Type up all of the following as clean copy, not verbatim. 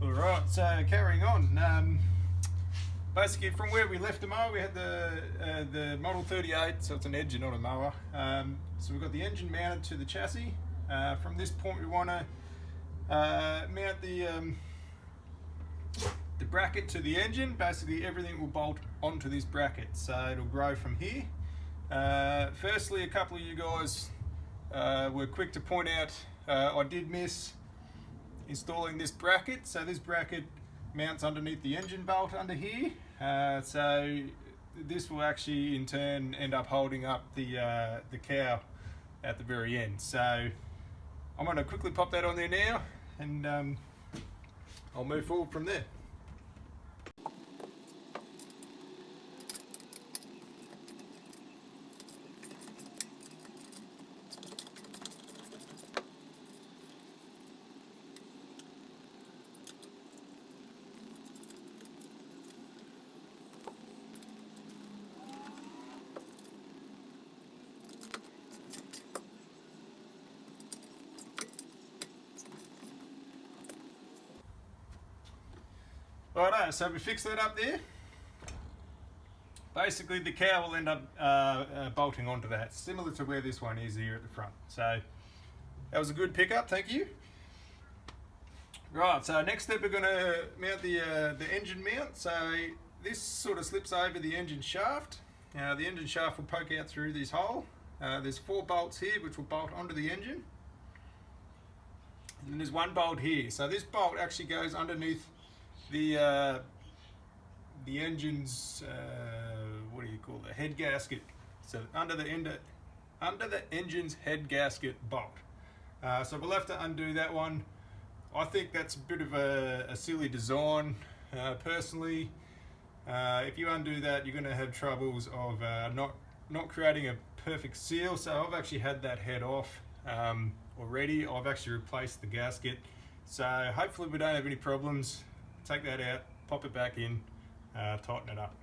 Alright, so carrying on. Basically from where we left the mower, we had the Model 38, so it's an engine, not a mower. So we've got the engine mounted to the chassis. From this point we want to mount the bracket to the engine. Basically everything will bolt onto this bracket, so it'll grow from here. Firstly, a couple of you guys were quick to point out I did miss installing this bracket. So this bracket mounts underneath the engine bolt under here. So this will actually in turn end up holding up the cow at the very end. So I'm going to quickly pop that on there now, and I'll move forward from there. Righto, so we fixed that up there. Basically the cow will end up bolting onto that, similar to where this one is here at the front. So that was a good pickup, thank you. Right, so next step we're going to mount the engine mount. So this sort of slips over the engine shaft. Now the engine shaft will poke out through this hole. There's 4 bolts here which will bolt onto the engine. And then there's 1 bolt here. So this bolt actually goes underneath the engine's what do you call the head gasket? So under the engine's head gasket bolt. So we'll have to undo that one. I think that's a bit of a silly design. Personally, if you undo that, you're going to have troubles of not creating a perfect seal. So I've actually had that head off already. I've actually replaced the gasket. So hopefully we don't have any problems. Take that out, pop it back in, tighten it up.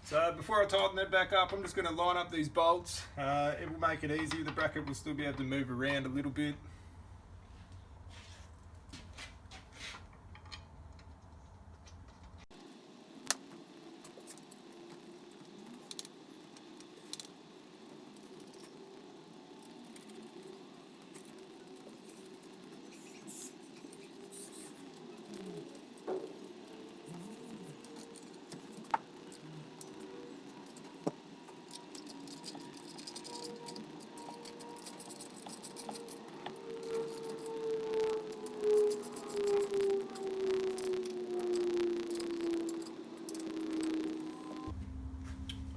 So before I tighten that back up, I'm just going to line up these bolts. It will make it easy. The bracket will still be able to move around a little bit.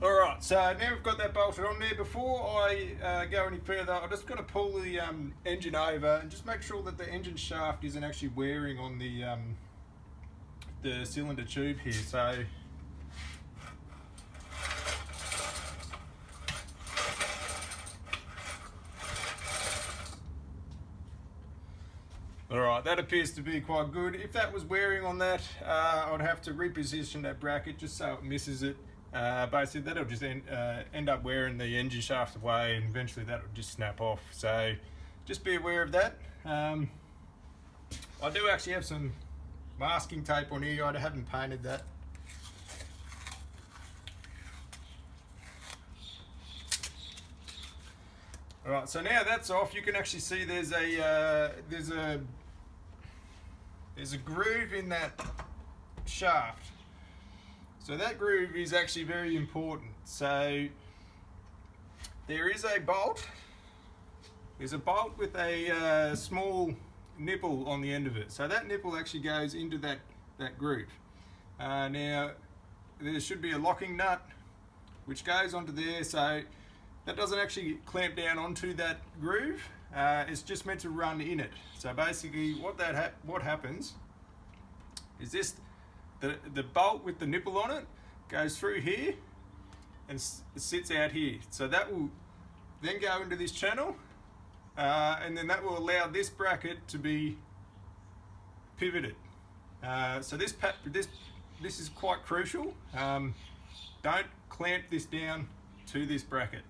Alright, so now we've got that bolted on there. Before I go any further, I'm just going to pull the engine over and just make sure that the engine shaft isn't actually wearing on the cylinder tube here. So alright, that appears to be quite good. If that was wearing on that, I'd have to reposition that bracket just so it misses it. Basically that'll just end up wearing the engine shaft away, and eventually that'll just snap off. So just be aware of that. I do actually have some masking tape on here. I haven't painted that. Alright, so now that's off, you can actually see there's a groove in that shaft. So that groove is actually very important. So there is a bolt. There's a bolt with a small nipple on the end of it. So that nipple actually goes into that groove. Now there should be a locking nut which goes onto there. So that doesn't actually clamp down onto that groove. It's just meant to run in it. So basically what happens is this. The bolt with the nipple on it goes through here and sits out here. So that will then go into this channel, and then that will allow this bracket to be pivot it. So this is quite crucial. Don't clamp this down to this bracket.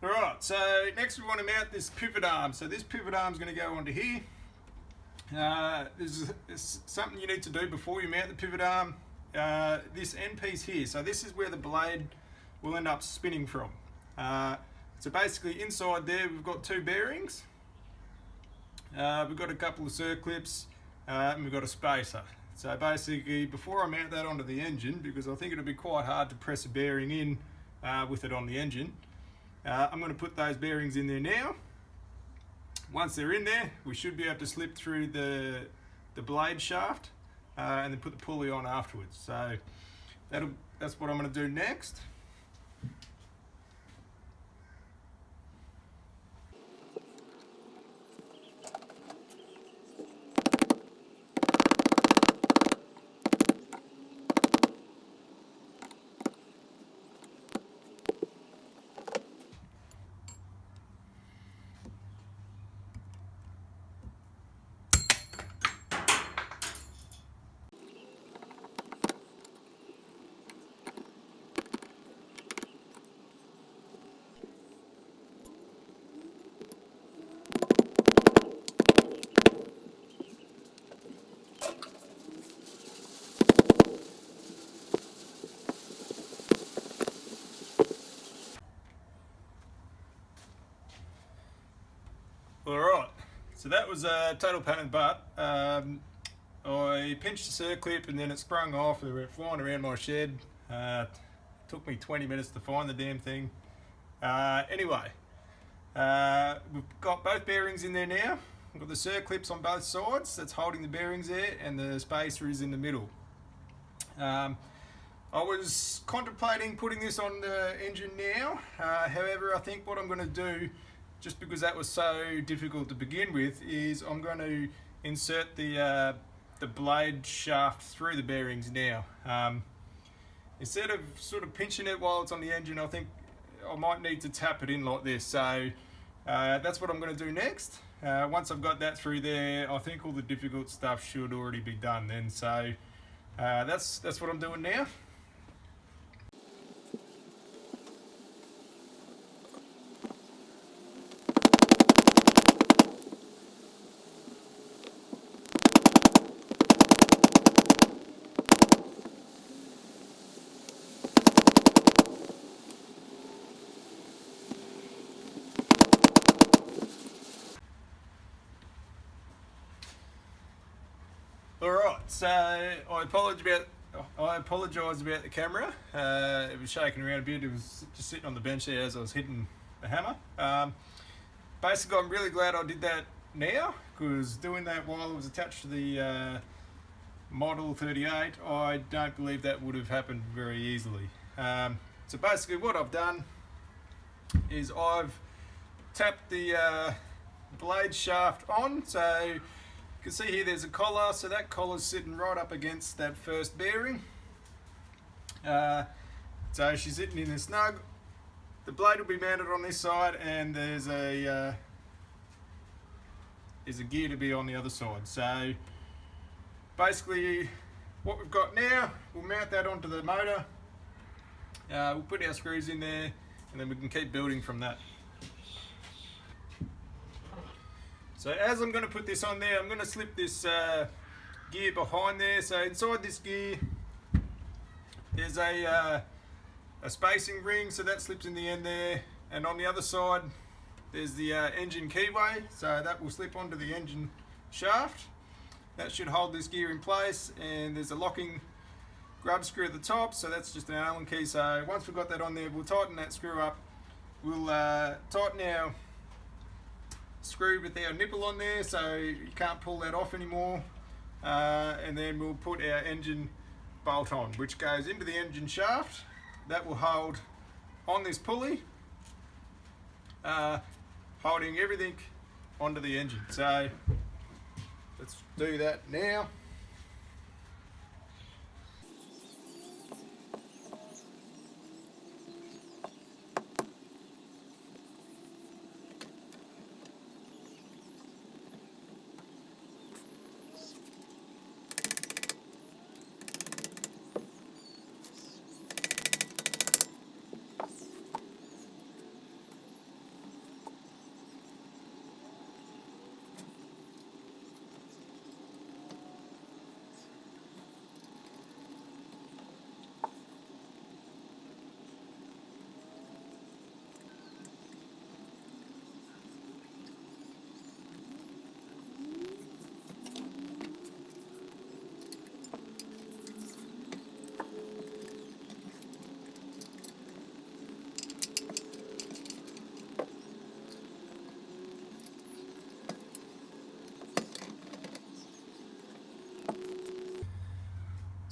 Alright, so next we want to mount this pivot arm. So this pivot arm is going to go onto here. There's something you need to do before you mount the pivot arm. This end piece here, so this is where the blade will end up spinning from. So basically inside there we've got two bearings, we've got a couple of circlips, and we've got a spacer. So basically before I mount that onto the engine, because I think it'll be quite hard to press a bearing in with it on the engine, I'm going to put those bearings in there now. Once they're in there, we should be able to slip through the blade shaft and then put the pulley on afterwards. So that's what I'm going to do next. Alright, so that was a total pain in the butt. I pinched the circlip and then it sprung off. It went flying around my shed. Took me 20 minutes to find the damn thing. Anyway, we've got both bearings in there now. We've got the circlips on both sides, that's holding the bearings there, and the spacer is in the middle. I was contemplating putting this on the engine now. However, I think what I'm going to do, just because that was so difficult to begin with, is I'm going to insert the blade shaft through the bearings now. Instead of sort of pinching it while it's on the engine, I think I might need to tap it in like this. So that's what I'm going to do next. Once I've got that through there, I think all the difficult stuff should already be done then. So that's what I'm doing now. Alright, so I apologise about the camera. It was shaking around a bit. It was just sitting on the bench there as I was hitting the hammer. Basically, I'm really glad I did that now, because doing that while it was attached to the Model 38, I don't believe that would have happened very easily. So basically what I've done is I've tapped the blade shaft on. So you can see here there's a collar, so that collar's sitting right up against that first bearing. So she's sitting in there snug. The blade will be mounted on this side, and there's a gear to be on the other side. So basically what we've got now, we'll mount that onto the motor. We'll put our screws in there, and then we can keep building from that. So as I'm going to put this on there, I'm going to slip this gear behind there. So inside this gear there's a spacing ring, so that slips in the end there, and on the other side there's the engine keyway, so that will slip onto the engine shaft. That should hold this gear in place, and there's a locking grub screw at the top, so that's just an Allen key. So once we've got that on there, we'll tighten that screw up. We'll tighten our screw with our nipple on there, so you can't pull that off anymore, and then we'll put our engine bolt on, which goes into the engine shaft. That will hold on this pulley, holding everything onto the engine. So let's do that now.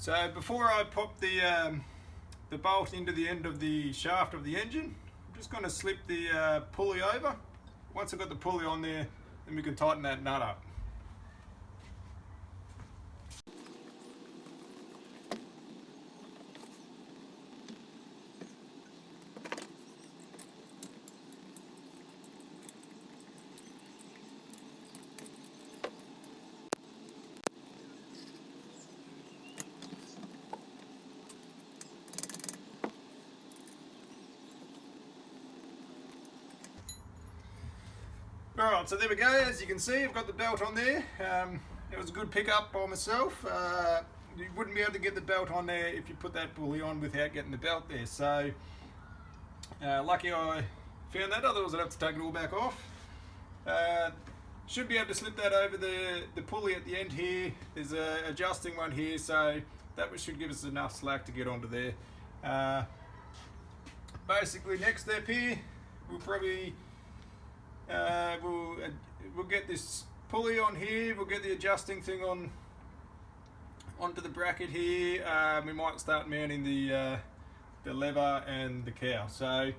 So before I pop the bolt into the end of the shaft of the engine, I'm just going to slip the pulley over. Once I've got the pulley on there, then we can tighten that nut up. Alright, so there we go. As you can see, I've got the belt on there. It was a good pickup by myself. You wouldn't be able to get the belt on there if you put that pulley on without getting the belt there. So, lucky I found that, otherwise I'd have to take it all back off. Should be able to slip that over the pulley at the end here. There's an adjusting one here, so that should give us enough slack to get onto there. Basically, next step here, we'll probably we'll get this pulley on here, we'll get the adjusting thing onto the bracket here. We might start mounting the lever and the cowl. So